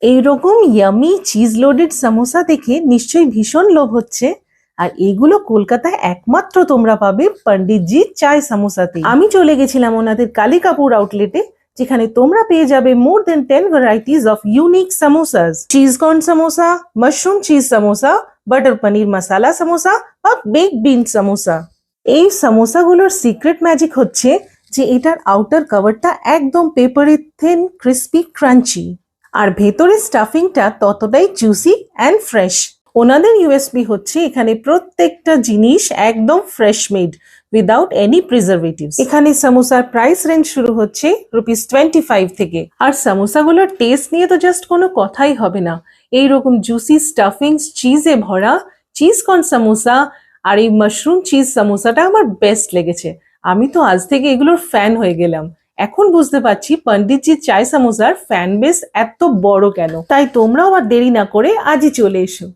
এইরকম yummy cheese loaded samosa দেখে নিশ্চয়ই ভীষণ লোভ হচ্ছে। আর এগুলো কলকাতায় একমাত্র তোমরা পাবে পণ্ডিতজি চায় সামোসাতে। আমি চলে গেছিলাম ওনাদের কালী কাপুর আউটলেটে, যেখানে তোমরা পেয়ে যাবে more than 10 varieties of unique samosas. Cheese corn samosa, mushroom cheese samosa, butter paneer masala samosa বা বেক বিন সামোসা। এই সামোসাগুলোর সিক্রেট ম্যাজিক হচ্ছে যে এটার আউটার কভারটা একদম পেপারে থিন, ক্রিস্পি, ক্রাঞ্চি, আর ভেতরের স্টাফিংটা ততটাই জুসি অ্যান্ড ফ্রেশ। ওনাদের ইউএসপি হচ্ছে এখানে প্রত্যেকটা জিনিস একদম fresh made without any preservatives. এখানে সামোসার প্রাইস রেঞ্জ শুরু হচ্ছে ₹25 থেকে। আর সামোসাগুলোর টেস্ট নিয়ে তো জাস্ট কোনো কথাই হবে না। এইরকম জুসি স্টাফিংস, চিজে ভরা চিজ কর্ন সামোসা আর এই মাশরুম চিজ সামোসাটা আমার বেস্ট লেগেছে। আমি তো আজ থেকে এগুলোর ফ্যান হয়ে গেলাম। এখন বুঝতে পারছি পণ্ডিতজি চায় সামোসার ফ্যান বেস এত বড় কেন। তাই তোমরাও আর দেরি না করে আজই চলে এসো।